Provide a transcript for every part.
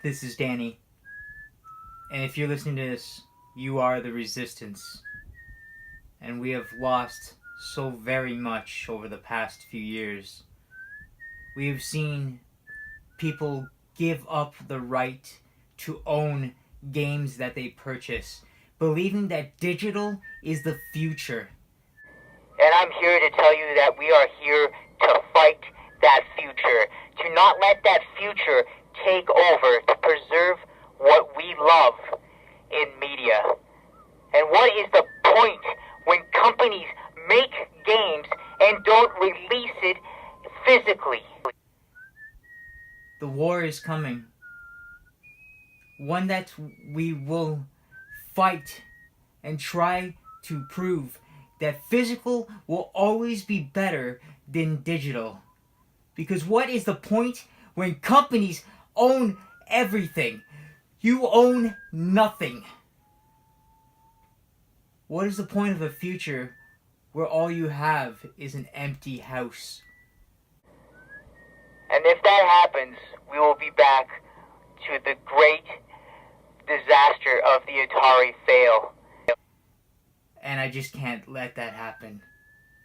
This is Danny, and if you're listening to this, you are the Resistance. And we have lost so very much over the past few years. We have seen people give up the right to own games that they purchase, believing that digital is the future. And I'm here to tell you that we are here to fight that future, to not let that future take over, to preserve what we love in media. And what is the point when companies make games and don't release it physically? The war is coming. One that we will fight and try to prove that physical will always be better than digital. Because what is the point when companies own everything? You own nothing. What is the point of a future where all you have is an empty house? And if that happens, we will be back to the great disaster of the Atari fail. And I just can't let that happen.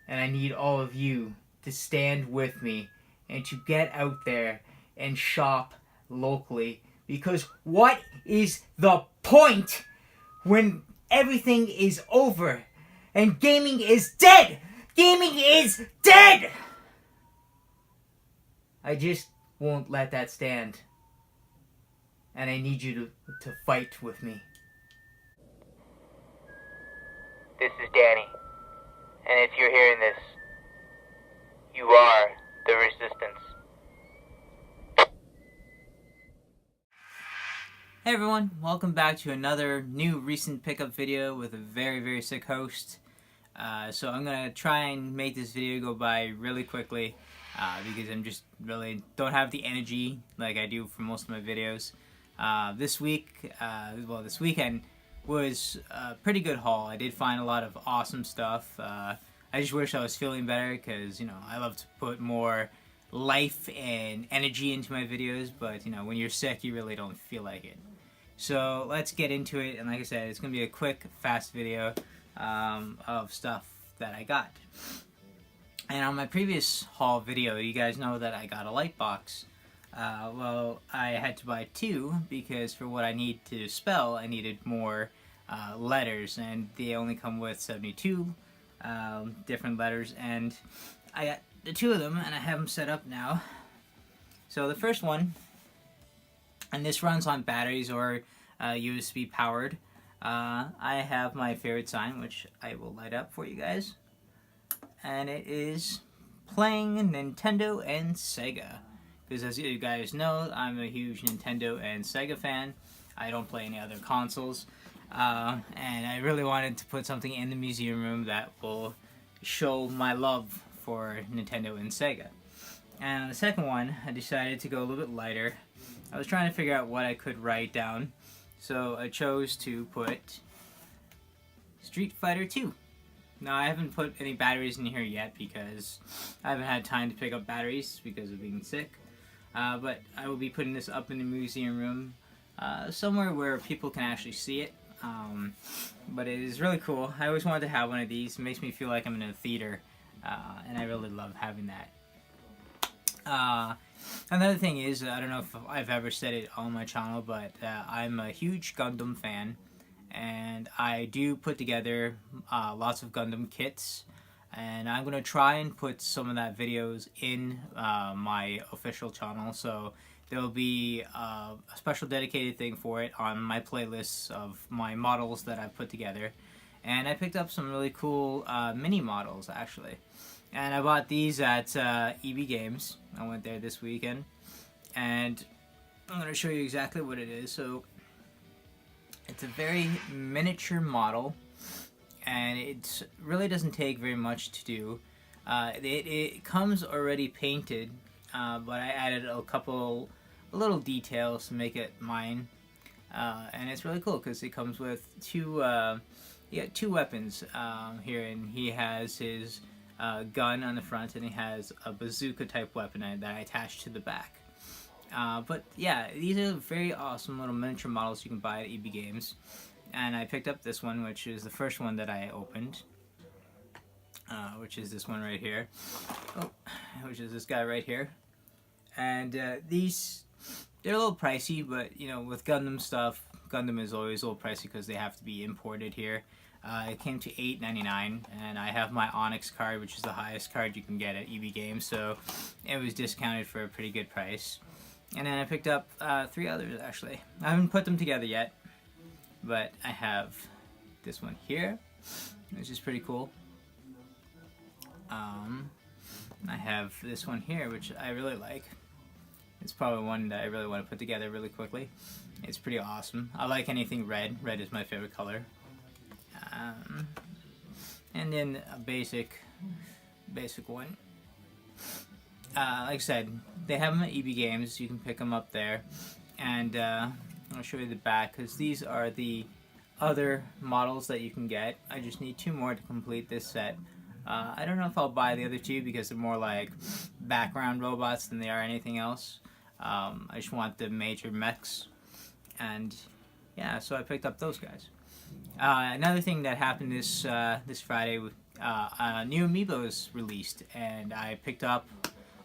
And I need all of you to stand with me and to get out there and shop locally. Because what is the point when everything is over and gaming is dead? Gaming is dead! I just won't let that stand. And I need you to fight with me. This is Danny. And if you're hearing this, you are the Resistance. Hey everyone, welcome back to another new recent pickup video with a very sick host. So I'm going to try and make this video go by really quickly because I'm just really don't have the energy like I do for most of my videos. This weekend was a pretty good haul. I did find a lot of awesome stuff. I just wish I was feeling better because, I love to put more life and energy into my videos, but, when you're sick, you really don't feel like it. So let's get into it, and like I said, it's going to be a quick, fast video of stuff that I got. And on my previous haul video, you guys know that I got a light box. Well, I had to buy two because for what I need to spell, I needed more letters, and they only come with 72 different letters, and I got the two of them, and I have them set up now. So the first one, and this runs on batteries or USB powered. I have my favorite sign, which I will light up for you guys, and it is playing Nintendo and Sega. Because as you guys know, I'm a huge Nintendo and Sega fan. I don't play any other consoles. And I really wanted to put something in the museum room that will show my love for Nintendo and Sega. And on the second one, I decided to go a little bit lighter. I was trying to figure out what I could write down. So I chose to put Street Fighter 2. Now, I haven't put any batteries in here yet because I haven't had time to pick up batteries because of being sick. But I will be putting this up in the museum room, somewhere where people can actually see it. But it is really cool. I always wanted to have one of these. It makes me feel like I'm in a theater, and I really love having that. Another thing is, I don't know if I've ever said it on my channel, but I'm a huge Gundam fan, and I do put together lots of Gundam kits. And I'm going to try and put some of that videos in my official channel. So there will be a special dedicated thing for it on my playlists of my models that I've put together. And I picked up some really cool mini models, actually. And I bought these at EB Games. I went there this weekend. And I'm going to show you exactly what it is. So it's a very miniature model. And it really doesn't take very much to do. It comes already painted, but I added a couple little details to make it mine. And it's really cool because it comes with two weapons here, and he has his gun on the front, and he has a bazooka type weapon that I attached to the back. But yeah, these are very awesome little miniature models you can buy at EB Games. And I picked up this one, which is the first one that I opened, which is this one right here. Oh, which is this guy right here. And they're a little pricey, but you know, with Gundam stuff, Gundam is always a little pricey because they have to be imported here. It came to $8.99, and I have my Onyx card, which is the highest card you can get at EB Games, so it was discounted for a pretty good price. And then I picked up 3 others, actually. I haven't put them together yet, but I have this one here, which is pretty cool. I have this one here, which I really like. It's probably one that I really want to put together really quickly. It's pretty awesome. I like anything red. Red is my favorite color. And then a basic one. Like I said, they have them at EB Games. You can pick them up there. And I'll show you the back, because these are the other models that you can get. I just need 2 more to complete this set. I don't know if I'll buy the other 2 because they're more like background robots than they are anything else. I just want the major mechs. And yeah, so I picked up those guys. Another thing that happened this Friday, new Amiibos released, and I picked up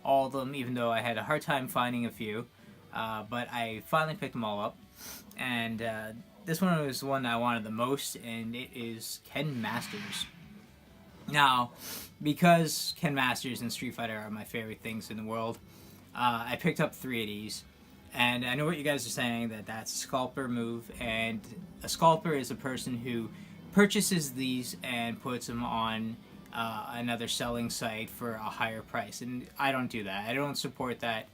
all of them, even though I had a hard time finding a few. But I finally picked them all up, and this one was the one I wanted the most, and it is Ken Masters. Now, because Ken Masters and Street Fighter are my favorite things in the world, I picked up 3 of these. And I know what you guys are saying, that's a scalper move, and a scalper is a person who purchases these and puts them on another selling site for a higher price. And I don't do that. I don't support that.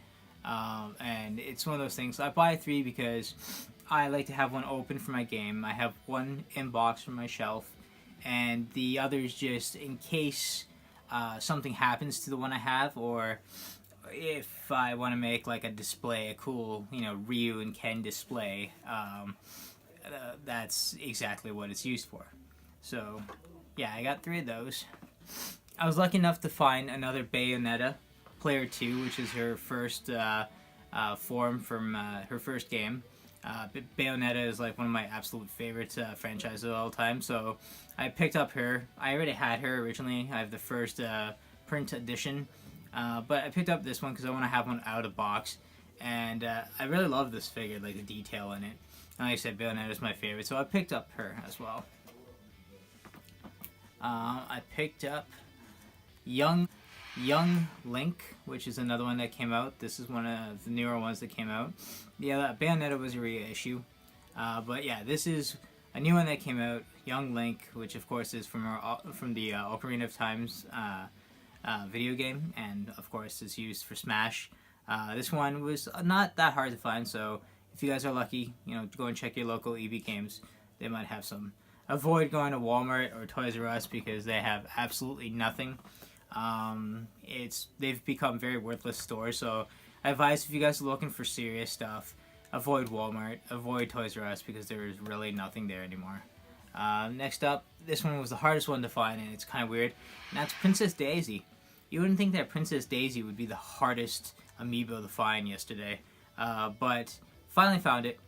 And it's one of those things. I buy 3 because I like to have one open for my game. I have one in box from my shelf, and the others just in case something happens to the one I have, or if I want to make like a display, a cool, Ryu and Ken display, that's exactly what it's used for. So, yeah, I got 3 of those. I was lucky enough to find another Bayonetta Player 2, which is her first form from her first game. Bayonetta is like one of my absolute favorite franchises of all time, so I picked up her. I already had her originally. I have the first print edition. But I picked up this one because I want to have one out of box, and I really love this figure, like the detail in it. And like I said, Bayonetta is my favorite, so I picked up her as well. I picked up Young Link, which is another one that came out. This is one of the newer ones that came out. Yeah, Bayonetta was a reissue, but yeah, this is a new one that came out, Young Link, which of course is from the Ocarina of Time's video game, and of course is used for Smash. This one was not that hard to find, so if you guys are lucky, go and check your local EB Games. They might have some. Avoid going to Walmart or Toys R Us because they have absolutely nothing. They've become very worthless stores, so I advise if you guys are looking for serious stuff, avoid Walmart, avoid Toys R Us because there's really nothing there anymore. Next up, this one was the hardest one to find, and it's kind of weird, and that's Princess Daisy. You wouldn't think that Princess Daisy would be the hardest amiibo to find yesterday, but finally found it.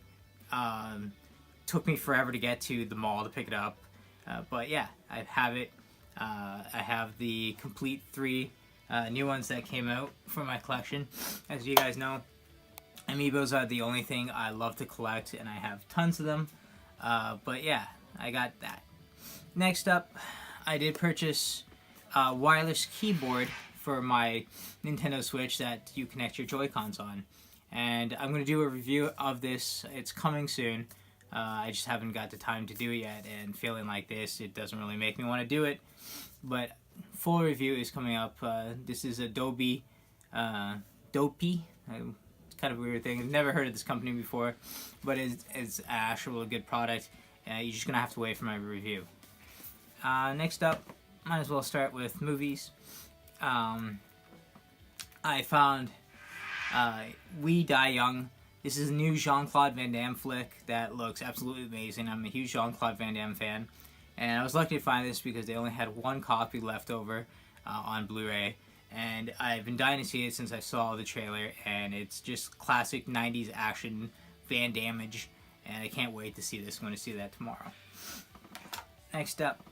Took me forever to get to the mall to pick it up, but yeah, I have it. I have the complete 3 new ones that came out for my collection. As you guys know, amiibos are the only thing I love to collect, and I have tons of them. But yeah, I got that. Next up, I did purchase a wireless keyboard for my Nintendo Switch that you connect your Joy-Cons on. And I'm going to do a review of this. It's coming soon. I just haven't got the time to do it yet, and feeling like this, it doesn't really make me want to do it. But full review is coming up. This is Adobe Dopey. It's kind of a weird thing. I've never heard of this company before, but it's an actual good product. You're just going to have to wait for my review. Next up, might as well start with movies. I found We Die Young. This is a new Jean-Claude Van Damme flick that looks absolutely amazing. I'm a huge Jean-Claude Van Damme fan. And I was lucky to find this because they only had 1 copy left over on Blu-ray. and I've been dying to see it since I saw the trailer, and it's just classic 90s action Van Damage, and I can't wait to see this. I'm going to see that tomorrow. Next up,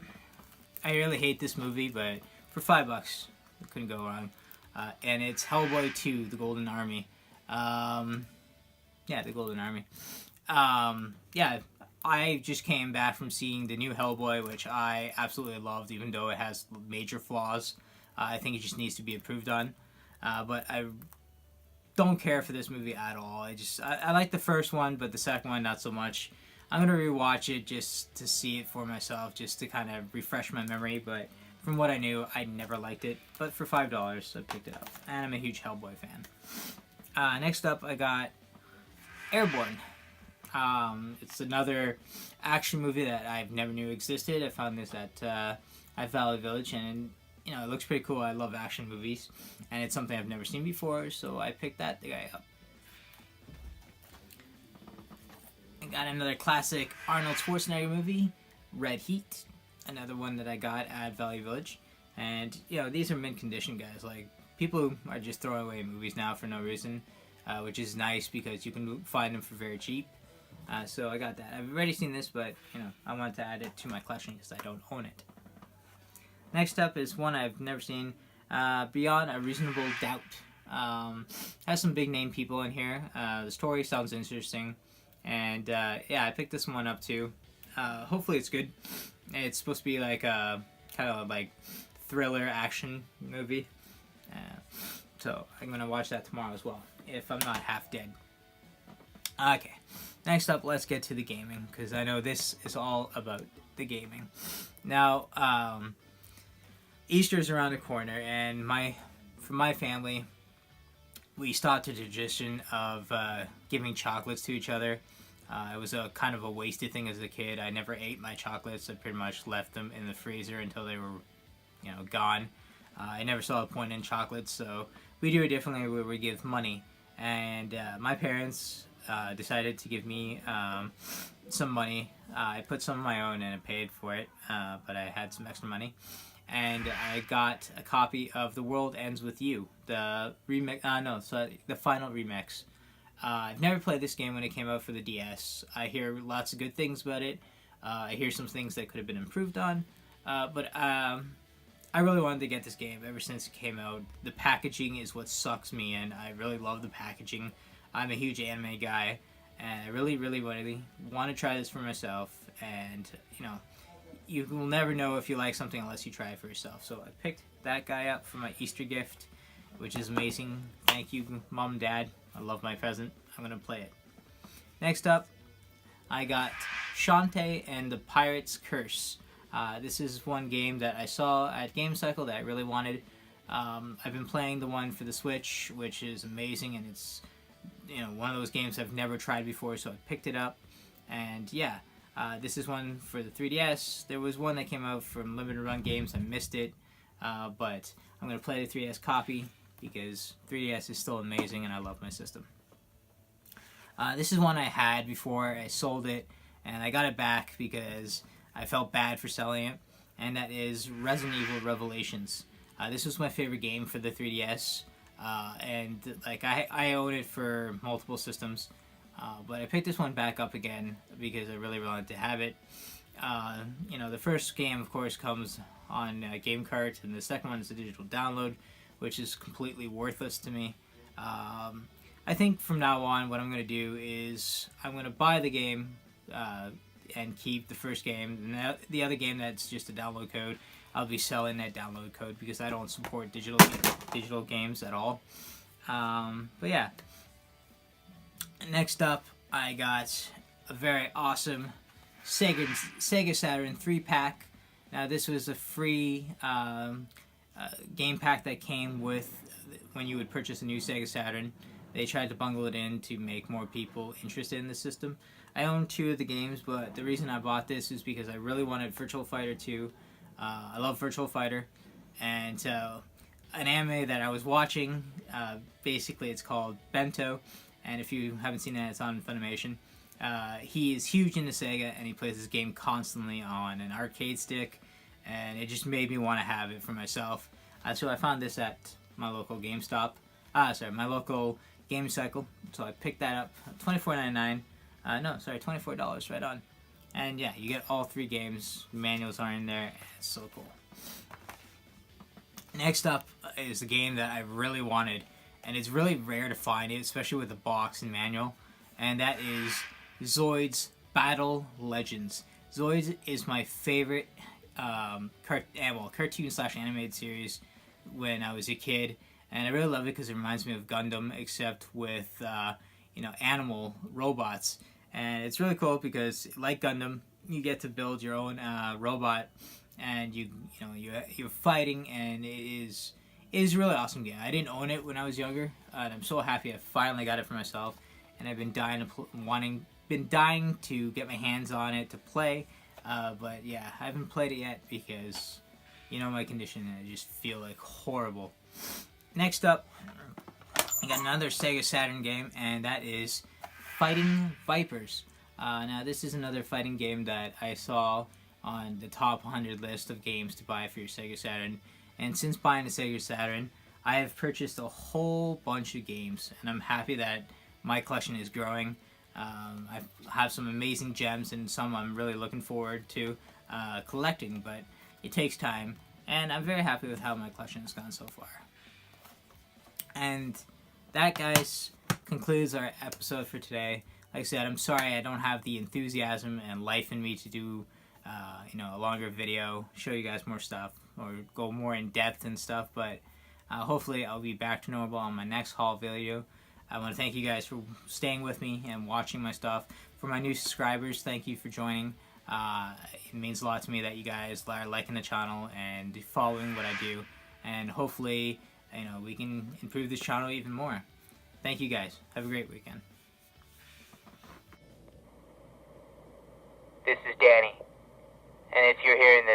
I really hate this movie, but for $5, it couldn't go wrong. And it's Hellboy 2, The Golden Army. Yeah, The Golden Army. Yeah, I just came back from seeing the new Hellboy, which I absolutely loved, even though it has major flaws. I think it just needs to be improved on. But I don't care for this movie at all. I like the first one, but the second one, not so much. I'm going to rewatch it just to see it for myself, just to kind of refresh my memory, but from what I knew, I never liked it. But for $5, I picked it up, and I'm a huge Hellboy fan. Next up, I got Airborne. It's another action movie that I've never knew existed. I found this at Valley Village, and you know, it looks pretty cool. I love action movies, and it's something I've never seen before, so I picked that guy up. I got another classic Arnold Schwarzenegger movie, Red Heat. Another one that I got at Valley Village. And, you know, these are mint condition, guys. Like, people are just throwing away movies now for no reason, which is nice because you can find them for very cheap. So I got that. I've already seen this, but, you know, I wanted to add it to my collection because I don't own it. Next up is one I've never seen, Beyond a Reasonable Doubt. Has some big name people in here. The story sounds interesting. And, yeah, I picked this one up too. Hopefully it's good. It's supposed to be like a kind of like thriller action movie. So I'm going to watch that tomorrow as well, if I'm not half dead. Okay, next up, let's get to the gaming, because I know this is all about the gaming. Now, Easter's around the corner, and for my family, we started the tradition of giving chocolates to each other. It was a kind of a wasted thing as a kid. I never ate my chocolates. I pretty much left them in the freezer until they were, you know, gone. I never saw a point in chocolates, so we do it differently where we give money. And my parents decided to give me some money. I put some of my own and I paid for it, but I had some extra money. And I got a copy of The World Ends With You, the the final remix. I've never played this game when it came out for the DS. I hear lots of good things about it. I hear some things that could have been improved on. But I really wanted to get this game ever since it came out. The packaging is what sucks me in. I really love the packaging. I'm a huge anime guy, and I really want to try this for myself. And, you know, you will never know if you like something unless you try it for yourself. So I picked that guy up for my Easter gift, which is amazing. Thank you, Mom and Dad. I love my present. I'm going to play it. Next up, I got Shantae and the Pirate's Curse. This is one game that I saw at Game Cycle that I really wanted. I've been playing the one for the Switch, which is amazing, and it's, you know, one of those games I've never tried before, so I picked it up. And yeah, this is one for the 3DS. There was one that came out from Limited Run Games. I missed it, but I'm going to play the 3DS copy because 3DS is still amazing and I love my system. This is one I had before I sold it, and I got it back because I felt bad for selling it, and that is Resident Evil Revelations. This was my favorite game for the 3DS, and like I own it for multiple systems, but I picked this one back up again because I really wanted to have it. You know, the first game, of course, comes on Game Cart, and the second one is a digital download, which is completely worthless to me. I think from now on, what I'm going to do is I'm going to buy the game and keep the first game. And the other game that's just a download code, I'll be selling that download code because I don't support digital games at all. But yeah. Next up, I got a very awesome Sega Saturn 3-pack. Now this was a free game pack that came with when you would purchase a new Sega Saturn. They tried to bungle it in to make more people interested in the system. I own 2 of the games, but the reason I bought this is because I really wanted Virtua Fighter 2. I love Virtua Fighter, and an anime that I was watching, basically it's called Bento, and if you haven't seen that, it's on Funimation. He is huge into Sega, and he plays this game constantly on an arcade stick, and it just made me want to have it for myself. So I found this at my local GameStop. My local Game Cycle. So I picked that up, $24.99. $24 right on. And yeah, you get all 3 games. Manuals are in there. It's so cool. Next up is a game that I really wanted, and it's really rare to find it, especially with the box and manual, and that is Zoids Battle Legends. Zoids is my favorite cartoon/animated series when I was a kid, and I really love it because it reminds me of Gundam, except with animal robots. And it's really cool because, like Gundam, you get to build your own robot, and you're fighting, and it is a really awesome game. I didn't own it when I was younger, and I'm so happy I finally got it for myself. And I've been dying to get my hands on it to play, but yeah, I haven't played it yet because my condition, and I just feel like horrible. Next up, I got another Sega Saturn game, and that is Fighting Vipers. Now this is another fighting game that I saw on the top 100 list of games to buy for your Sega Saturn, and since buying the Sega Saturn, I have purchased a whole bunch of games, and I'm happy that my collection is growing. I have some amazing gems, and some I'm really looking forward to collecting, but it takes time, and I'm very happy with how my collection has gone so far. And that, guys, concludes our episode for today. Like I said, I'm sorry I don't have the enthusiasm and life in me to do a longer video, show you guys more stuff, or go more in depth and stuff, but hopefully I'll be back to normal on my next haul video. I want to thank you guys for staying with me and watching my stuff. For my new subscribers, thank you for joining. It means a lot to me that you guys are liking the channel and following what I do, and hopefully we can improve this channel even more. Thank you guys. Have a great weekend. This is Danny, and if you're hearing